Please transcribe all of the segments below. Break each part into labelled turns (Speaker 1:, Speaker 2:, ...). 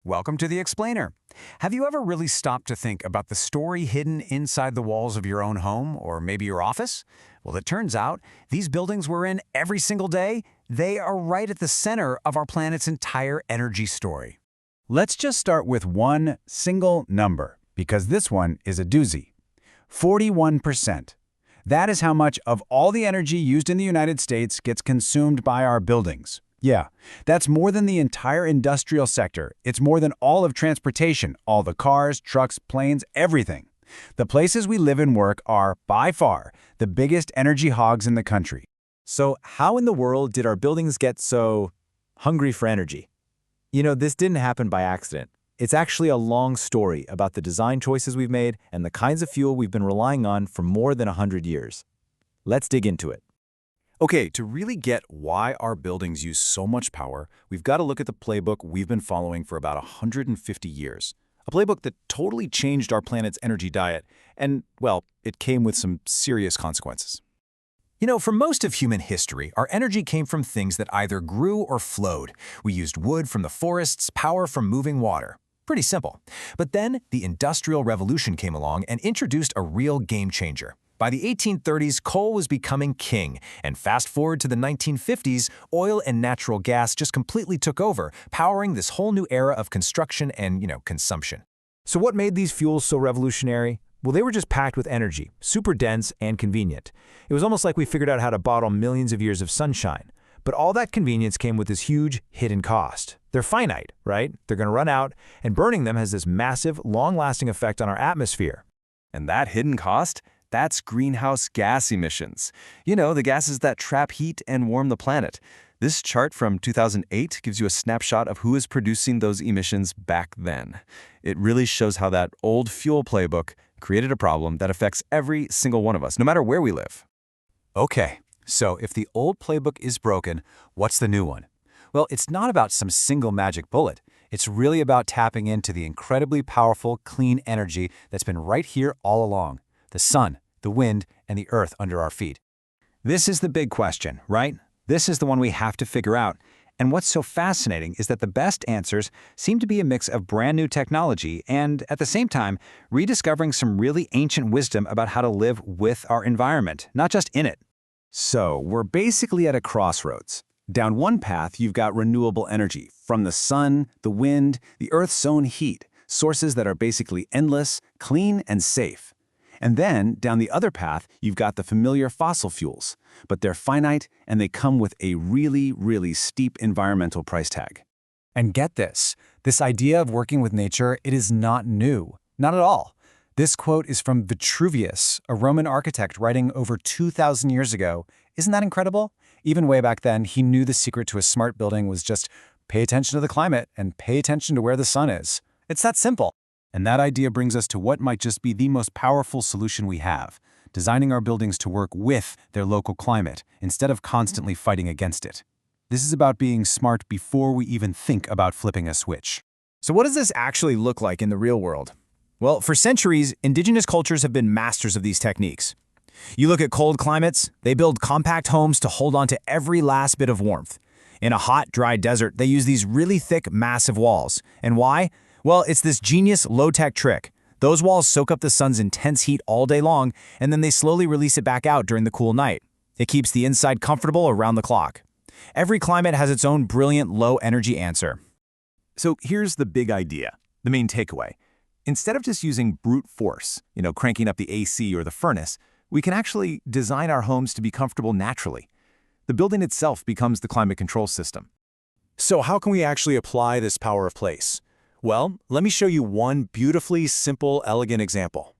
Speaker 1: Welcome to The Explainer. Have you ever really stopped to think about the story hidden inside the walls of your own home or maybe your office? Well, it turns out these buildings we're in every single day, they are right at the center of our planet's entire energy story. Let's just start with one single number, because this one is a doozy. 41%. That is how much of all the energy used in the United States gets consumed by our buildings. Yeah, that's more than the entire industrial sector. It's more than all of transportation, all the cars, trucks, planes, everything. The places we live and work are, by far, the biggest energy hogs in the country.
Speaker 2: So how in the world did our buildings get so hungry for energy? This didn't happen by accident. It's actually a long story about the design choices we've made and the kinds of fuel we've been relying on for more than 100 years. Let's dig into it.
Speaker 3: Okay, to really get why our buildings use so much power, we've got to look at the playbook we've been following for about 150 years. A playbook that totally changed our planet's energy diet, and, well, it came with some serious consequences.
Speaker 4: For most of human history, our energy came from things that either grew or flowed. We used wood from the forests, power from moving water. Pretty simple. But then the Industrial Revolution came along and introduced a real game changer. By the 1830s, coal was becoming king, and fast forward to the 1950s, oil and natural gas just completely took over, powering this whole new era of construction and, consumption.
Speaker 2: So what made these fuels so revolutionary? Well, they were just packed with energy, super dense and convenient. It was almost like we figured out how to bottle millions of years of sunshine. But all that convenience came with this huge hidden cost. They're finite, right? They're going to run out, and burning them has this massive, long-lasting effect on our atmosphere.
Speaker 3: And that hidden cost? That's greenhouse gas emissions. The gases that trap heat and warm the planet. This chart from 2008 gives you a snapshot of who is producing those emissions back then. It really shows how that old fuel playbook created a problem that affects every single one of us, no matter where we live.
Speaker 1: Okay, so if the old playbook is broken, what's the new one? Well, it's not about some single magic bullet. It's really about tapping into the incredibly powerful, clean energy that's been right here all along. The sun, the wind, and the earth under our feet. This is the big question, right? This is the one we have to figure out. And what's so fascinating is that the best answers seem to be a mix of brand new technology and, at the same time, rediscovering some really ancient wisdom about how to live with our environment, not just in it. So, we're basically at a crossroads. Down one path, you've got renewable energy from the sun, the wind, the earth's own heat, sources that are basically endless, clean, and safe. And then, down the other path, you've got the familiar fossil fuels, but they're finite and they come with a really, really steep environmental price tag. And get this idea of working with nature, it is not new. Not at all. This quote is from Vitruvius, a Roman architect writing over 2,000 years ago. Isn't that incredible? Even way back then, he knew the secret to a smart building was just pay attention to the climate and pay attention to where the sun is. It's that simple. And that idea brings us to what might just be the most powerful solution we have, designing our buildings to work with their local climate instead of constantly fighting against it. This is about being smart before we even think about flipping a switch.
Speaker 2: So what does this actually look like in the real world? Well, for centuries, indigenous cultures have been masters of these techniques. You look at cold climates, they build compact homes to hold on to every last bit of warmth. In a hot, dry desert, they use these really thick, massive walls. And why? Well, it's this genius low-tech trick. Those walls soak up the sun's intense heat all day long, and then they slowly release it back out during the cool night. It keeps the inside comfortable around the clock. Every climate has its own brilliant low-energy answer.
Speaker 3: So here's the big idea, the main takeaway. Instead of just using brute force, cranking up the AC or the furnace, we can actually design our homes to be comfortable naturally. The building itself becomes the climate control system.
Speaker 2: So how can we actually apply this power of place? Well, let me show you one beautifully simple, elegant example.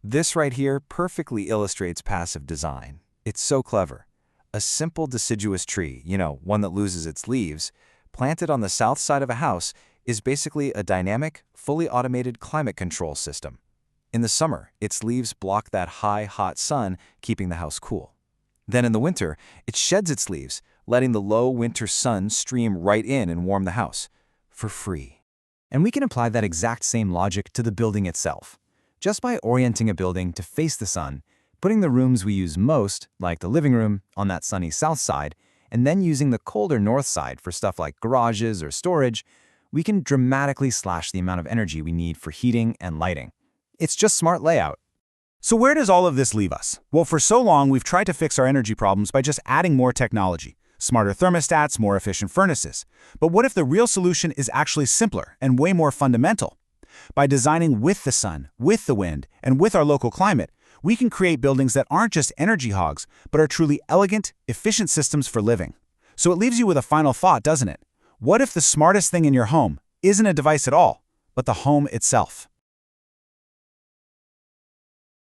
Speaker 5: This right here perfectly illustrates passive design. It's so clever. A simple deciduous tree, one that loses its leaves, planted on the south side of a house, is basically a dynamic, fully automated climate control system. In the summer, its leaves block that high, hot sun, keeping the house cool. Then in the winter, it sheds its leaves, letting the low winter sun stream right in and warm the house, for free.
Speaker 1: And we can apply that exact same logic to the building itself. Just by orienting a building to face the sun, putting the rooms we use most, like the living room, on that sunny south side, and then using the colder north side for stuff like garages or storage,
Speaker 2: we can dramatically slash the amount of energy we need for heating and lighting. It's just smart layout.
Speaker 6: So where does all of this leave us? Well, for so long, we've tried to fix our energy problems by just adding more technology. Smarter thermostats, more efficient furnaces. But what if the real solution is actually simpler and way more fundamental? By designing with the sun, with the wind, and with our local climate, we can create buildings that aren't just energy hogs, but are truly elegant, efficient systems for living. So it leaves you with a final thought, doesn't it? What if the smartest thing in your home isn't a device at all, but the home itself?